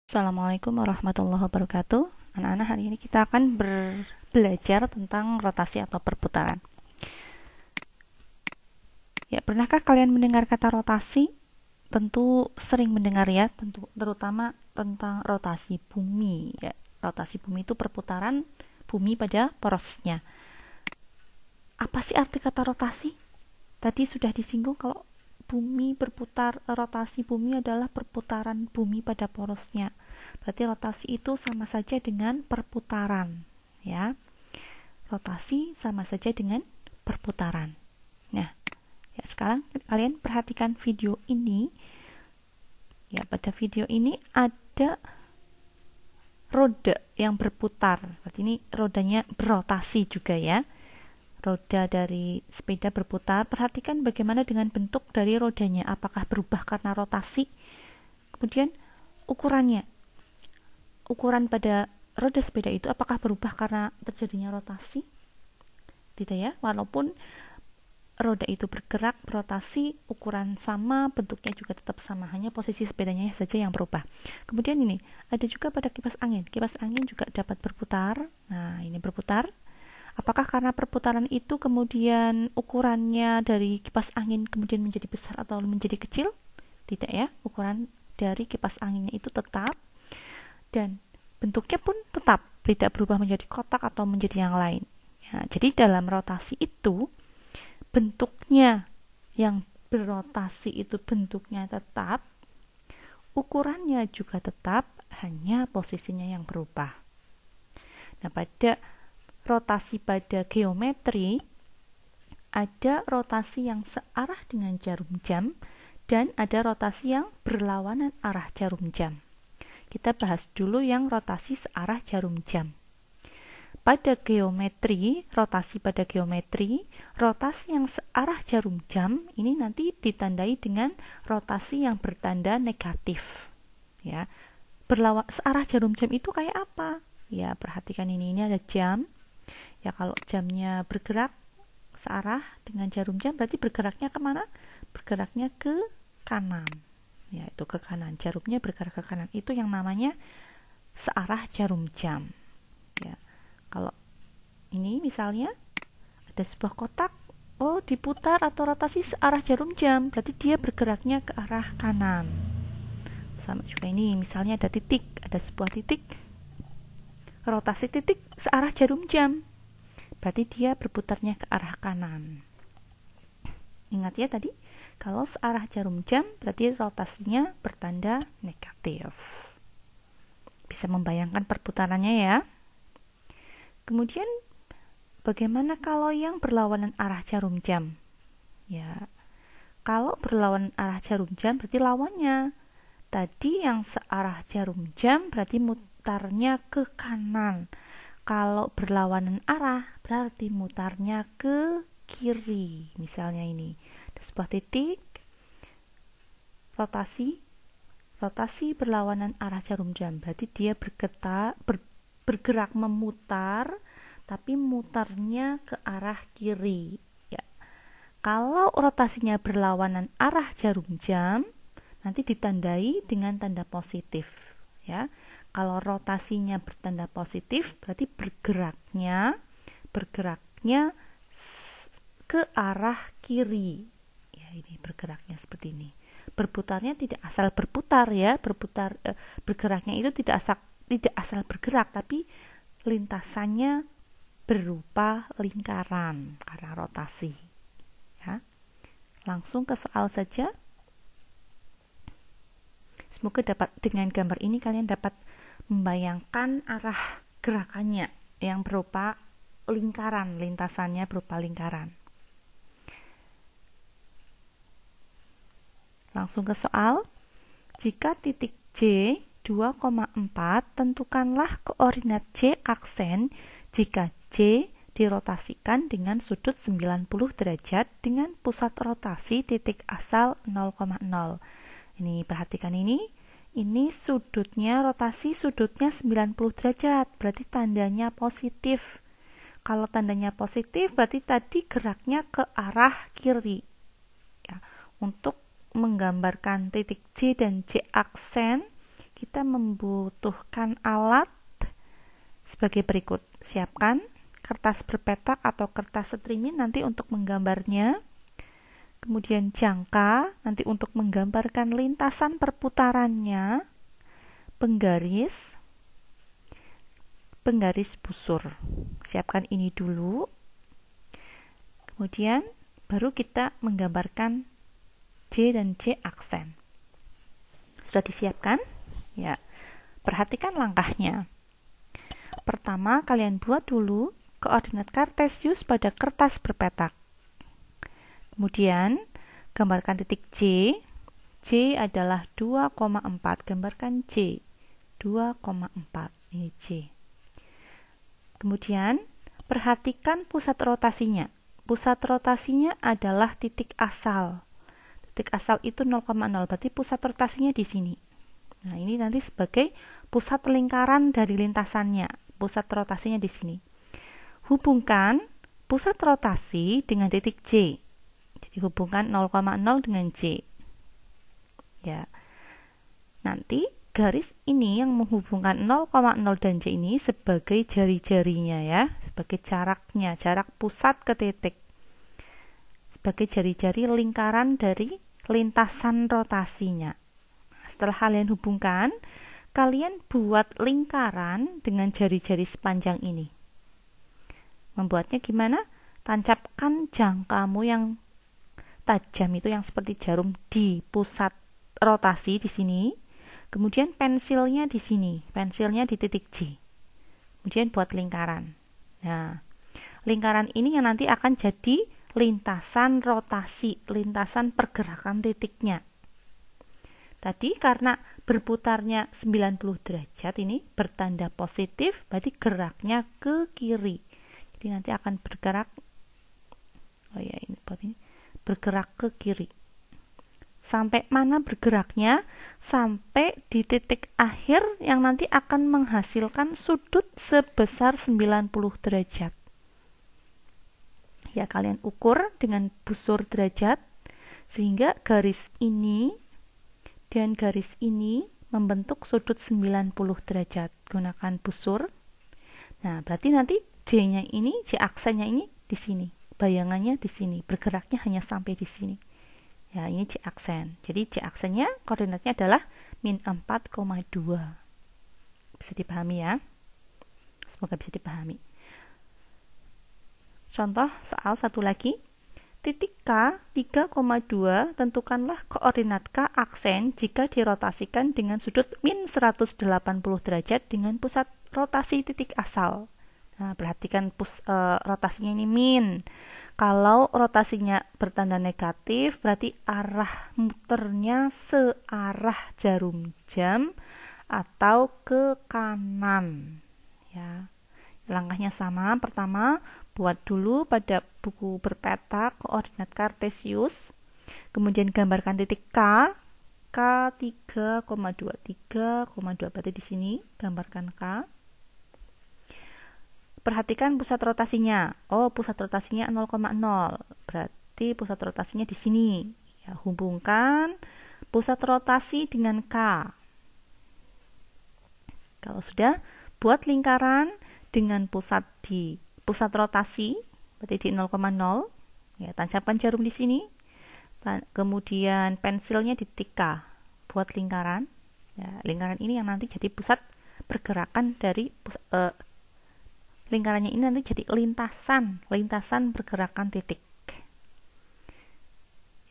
Assalamualaikum warahmatullahi wabarakatuh. Anak-anak, hari ini kita akan belajar tentang rotasi atau perputaran. Ya, pernahkah kalian mendengar kata rotasi? Tentu sering mendengar ya, terutama tentang rotasi bumi. Ya, rotasi bumi itu perputaran bumi pada porosnya. Apa sih arti kata rotasi? Tadi sudah disinggung kalau bumi berputar, rotasi bumi adalah perputaran bumi pada porosnya. Berarti rotasi itu sama saja dengan perputaran, ya. Rotasi sama saja dengan perputaran. Nah, ya sekarang kalian perhatikan video ini. Ya, pada video ini ada roda yang berputar. Berarti ini rodanya berotasi juga ya. Roda dari sepeda berputar. Perhatikan bagaimana dengan bentuk dari rodanya. Apakah berubah karena rotasi? Kemudian ukurannya. Ukuran pada roda sepeda itu apakah berubah karena terjadinya rotasi? Tidak ya. Walaupun roda itu bergerak, berotasi, ukuran sama, bentuknya juga tetap sama. Hanya posisi sepedanya saja yang berubah. Kemudian ini, ada juga pada kipas angin. Kipas angin juga dapat berputar. Nah, ini berputar. Apakah karena perputaran itu kemudian ukurannya dari kipas angin kemudian menjadi besar atau menjadi kecil? Tidak ya, ukuran dari kipas anginnya itu tetap dan bentuknya pun tetap, tidak berubah menjadi kotak atau menjadi yang lain. Ya, jadi dalam rotasi itu bentuknya yang berotasi itu bentuknya tetap, ukurannya juga tetap, hanya posisinya yang berubah. Nah, pada rotasi pada geometri ada rotasi yang searah dengan jarum jam dan ada rotasi yang berlawanan arah jarum jam. Kita bahas dulu yang rotasi searah jarum jam. Pada geometri, rotasi pada geometri, rotasi yang searah jarum jam ini nanti ditandai dengan rotasi yang bertanda negatif. Ya, searah jarum jam itu kayak apa? Ya, perhatikan ini ada jam. Ya, kalau jamnya bergerak searah dengan jarum jam berarti bergeraknya kemana? Bergeraknya ke kanan. Ya, itu ke kanan. Jarumnya bergerak ke kanan. Itu yang namanya searah jarum jam. Ya. Kalau ini misalnya ada sebuah kotak, oh diputar atau rotasi searah jarum jam, berarti dia bergeraknya ke arah kanan. Sama juga ini, misalnya ada titik, ada sebuah titik, rotasi titik searah jarum jam, berarti dia berputarnya ke arah kanan. Ingat ya tadi, kalau searah jarum jam berarti rotasinya bertanda negatif. Bisa membayangkan perputarannya ya. Kemudian bagaimana kalau yang berlawanan arah jarum jam? Ya, kalau berlawanan arah jarum jam berarti lawannya. Tadi yang searah jarum jam berarti mutarnya ke kanan. Kalau berlawanan arah berarti mutarnya ke kiri. Misalnya ini, ada sebuah titik, rotasi berlawanan arah jarum jam. Berarti dia bergerak memutar, tapi mutarnya ke arah kiri. Ya. Kalau rotasinya berlawanan arah jarum jam, nanti ditandai dengan tanda positif. Ya. Kalau rotasinya bertanda positif, berarti bergeraknya ke arah kiri. Ya, ini bergeraknya seperti ini. Berputarnya tidak asal berputar ya, bergeraknya itu tidak asal bergerak, tapi lintasannya berupa lingkaran karena rotasi. Ya. Langsung ke soal saja. Semoga dengan gambar ini kalian dapat membayangkan arah gerakannya yang berupa lingkaran, lintasannya berupa lingkaran. Langsung ke soal. Jika titik J 2,4, tentukanlah koordinat J aksen jika J dirotasikan dengan sudut 90 derajat dengan pusat rotasi titik asal 0,0. Ini perhatikan ini sudutnya, rotasi sudutnya 90 derajat, berarti tandanya positif. Kalau tandanya positif berarti tadi geraknya ke arah kiri. Ya, untuk menggambarkan titik J dan J aksen kita membutuhkan alat sebagai berikut. Siapkan kertas berpetak atau kertas streaming nanti untuk menggambarnya. Kemudian jangka nanti untuk menggambarkan lintasan perputarannya. Penggaris busur. Siapkan ini dulu. Kemudian baru kita menggambarkan J dan J aksen. Sudah disiapkan? Ya. Perhatikan langkahnya. Pertama, kalian buat dulu koordinat kartesius pada kertas berpetak. Kemudian, gambarkan titik J. J adalah 2,4. Gambarkan J. 2,4. Ini J. Kemudian, perhatikan pusat rotasinya. Pusat rotasinya adalah titik asal. Titik asal itu 0,0. Berarti pusat rotasinya di sini. Nah, ini nanti sebagai pusat lingkaran dari lintasannya. Pusat rotasinya di sini. Hubungkan pusat rotasi dengan titik J. Jadi hubungkan 0,0 dengan J. Ya. Nanti garis ini yang menghubungkan 0,0 dan J ini sebagai jari-jarinya ya, sebagai jaraknya, jarak pusat ke titik. Sebagai jari-jari lingkaran dari lintasan rotasinya. Setelah kalian hubungkan, kalian buat lingkaran dengan jari-jari sepanjang ini. Membuatnya gimana? Tancapkan jangkamu yang tajam itu yang seperti jarum di pusat rotasi di sini. Kemudian pensilnya di sini, pensilnya di titik J. Kemudian buat lingkaran. Nah, lingkaran ini yang nanti akan jadi lintasan rotasi, lintasan pergerakan titiknya. Tadi karena berputarnya 90 derajat ini bertanda positif, berarti geraknya ke kiri. Jadi nanti akan bergerak, bergerak ke kiri. Sampai mana bergeraknya? Sampai di titik akhir yang nanti akan menghasilkan sudut sebesar 90 derajat. Ya, kalian ukur dengan busur derajat sehingga garis ini dan garis ini membentuk sudut 90 derajat. Gunakan busur. Nah, berarti nanti J-nya ini, J aksennya ini di sini. Bayangannya di sini. Bergeraknya hanya sampai di sini. Ya, ini J aksen. Jadi J aksennya koordinatnya adalah min 4,2. Bisa dipahami ya? Semoga bisa dipahami. Contoh soal satu lagi. Titik K 3,2, tentukanlah koordinat K aksen jika dirotasikan dengan sudut min 180 derajat dengan pusat rotasi titik asal. Nah, perhatikan rotasinya ini min. Kalau rotasinya bertanda negatif, berarti arah muternya searah jarum jam atau ke kanan. Ya. Langkahnya sama. Pertama, buat dulu pada buku berpetak koordinat kartesius. Kemudian gambarkan titik K. K 3,2. 3,2 berarti di sini gambarkan K. Perhatikan pusat rotasinya. Oh, pusat rotasinya 0,0. Berarti pusat rotasinya di sini. Ya, hubungkan pusat rotasi dengan K. Kalau sudah, buat lingkaran dengan pusat rotasi, berarti di 0,0. Ya, tancapkan jarum di sini. Kemudian pensilnya di titik K. Buat lingkaran. Ya, lingkaran ini yang nanti jadi pusat pergerakan dari lingkarannya ini nanti jadi lintasan pergerakan titik.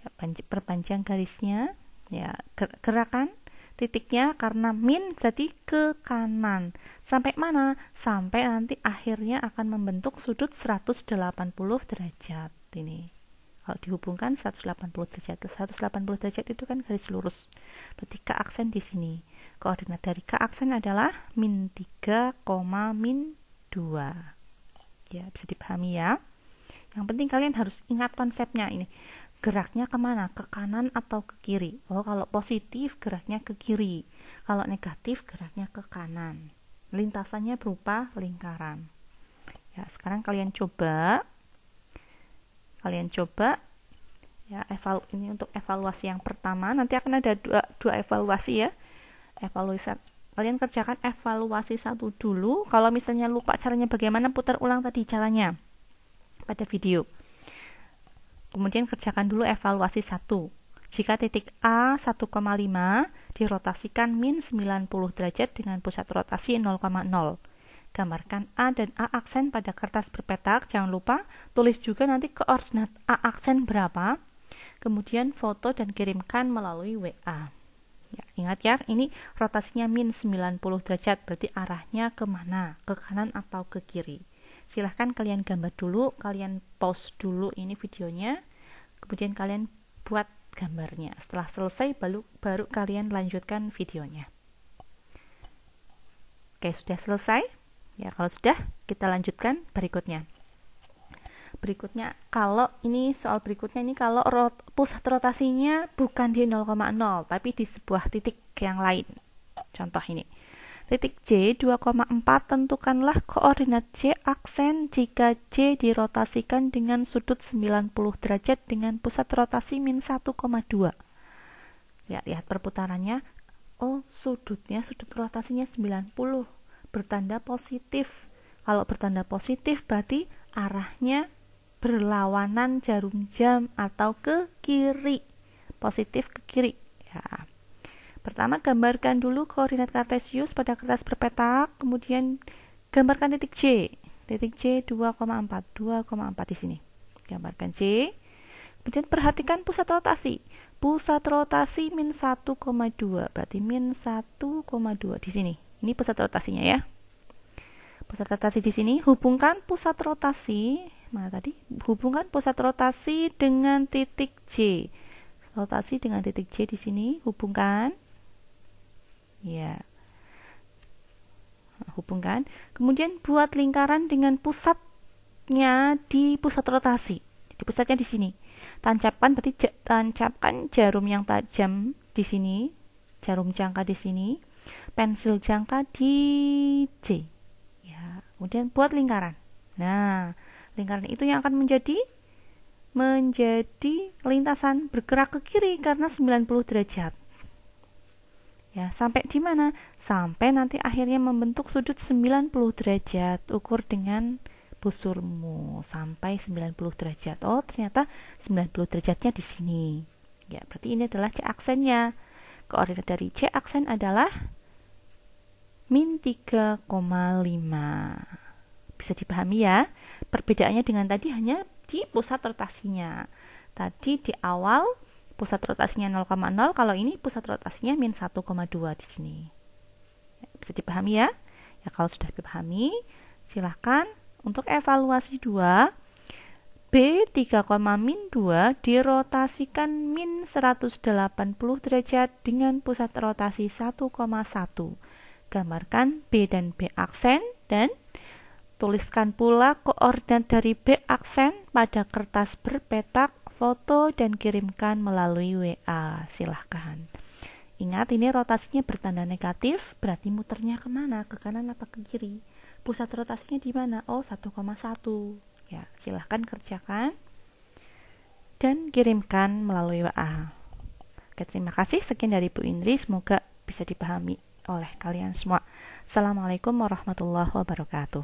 Ya, perpanjang garisnya. Ya, gerakan titiknya karena min berarti ke kanan. Sampai mana? Sampai nanti akhirnya akan membentuk sudut 180 derajat ini. Kalau dihubungkan 180 derajat. 180 derajat itu kan garis lurus. Berarti K aksen di sini. Koordinat dari K aksen adalah min 3, min 2. Ya, bisa dipahami ya. Yang penting kalian harus ingat konsepnya ini. Geraknya kemana? Ke kanan atau ke kiri? Oh, kalau positif geraknya ke kiri. Kalau negatif geraknya ke kanan. Lintasannya berupa lingkaran. Ya, sekarang kalian coba ya, ini untuk evaluasi yang pertama. Nanti akan ada dua evaluasi ya. Kalian kerjakan evaluasi 1 dulu. Kalau misalnya lupa caranya bagaimana, putar ulang tadi caranya pada video. Kemudian kerjakan dulu evaluasi 1. Jika titik A 1,5 dirotasikan min 90 derajat dengan pusat rotasi 0,0. Gambarkan A dan A aksen pada kertas berpetak. Jangan lupa tulis juga nanti koordinat A aksen berapa. Kemudian foto dan kirimkan melalui WA. Ya, ingat ya, ini rotasinya min 90 derajat, berarti arahnya kemana? Ke kanan atau ke kiri? Silahkan kalian gambar dulu, kalian pause dulu ini videonya, kemudian kalian buat gambarnya. Setelah selesai baru kalian lanjutkan videonya. Oke, sudah selesai? Ya, kalau sudah, kita lanjutkan berikutnya. Berikutnya, kalau ini soal berikutnya ini kalau pusat rotasinya bukan di 0,0 tapi di sebuah titik yang lain. Contoh ini. Titik J 2,4, tentukanlah koordinat J aksen jika J dirotasikan dengan sudut 90 derajat dengan pusat rotasi min 1,2. Ya, lihat perputarannya. Oh, sudut rotasinya 90. Bertanda positif. Kalau bertanda positif berarti arahnya berlawanan jarum jam atau ke kiri. Positif ke kiri. Ya. Pertama gambarkan dulu koordinat kartesius pada kertas berpetak, kemudian gambarkan titik J. Titik J 2,4 di sini. Gambarkan J. Kemudian perhatikan pusat rotasi. Pusat rotasi min 1,2, berarti min 1,2 di sini. Ini pusat rotasinya ya. Pusat rotasi di sini, hubungkan pusat rotasi, mana tadi? Hubungkan pusat rotasi dengan titik J. Rotasi dengan titik J di sini, hubungkan. Ya. Hubungkan. Kemudian buat lingkaran dengan pusatnya di pusat rotasi. Di pusatnya di sini. Tancapkan jarum yang tajam di sini, jarum jangka di sini, pensil jangka di J. Ya, kemudian buat lingkaran. Nah, lingkaran itu yang akan menjadi lintasan bergerak ke kiri karena 90 derajat. Ya, sampai di mana? Sampai nanti akhirnya membentuk sudut 90 derajat. Ukur dengan busurmu sampai 90 derajat. Oh, ternyata 90 derajatnya di sini. Ya, berarti ini adalah C aksennya. Koordinat dari C aksen adalah min 3,5. Bisa dipahami ya? Perbedaannya dengan tadi hanya di pusat rotasinya. Tadi di awal pusat rotasinya 0,0, kalau ini pusat rotasinya min 1,2 di sini. Bisa dipahami ya? Ya, kalau sudah dipahami, silahkan untuk evaluasi 2, B 3,-2 dirotasikan min 180 derajat dengan pusat rotasi 1,1. Gambarkan B dan B aksen dan tuliskan pula koordinat dari B aksen pada kertas berpetak, foto dan kirimkan melalui WA. Silahkan. Ingat, ini rotasinya bertanda negatif, berarti muternya kemana? Ke kanan apa ke kiri? Pusat rotasinya di mana? Oh, 1,1. Ya, silahkan kerjakan dan kirimkan melalui WA. Oke, terima kasih. Sekian dari Bu Indri. Semoga bisa dipahami oleh kalian semua. Assalamualaikum warahmatullahi wabarakatuh.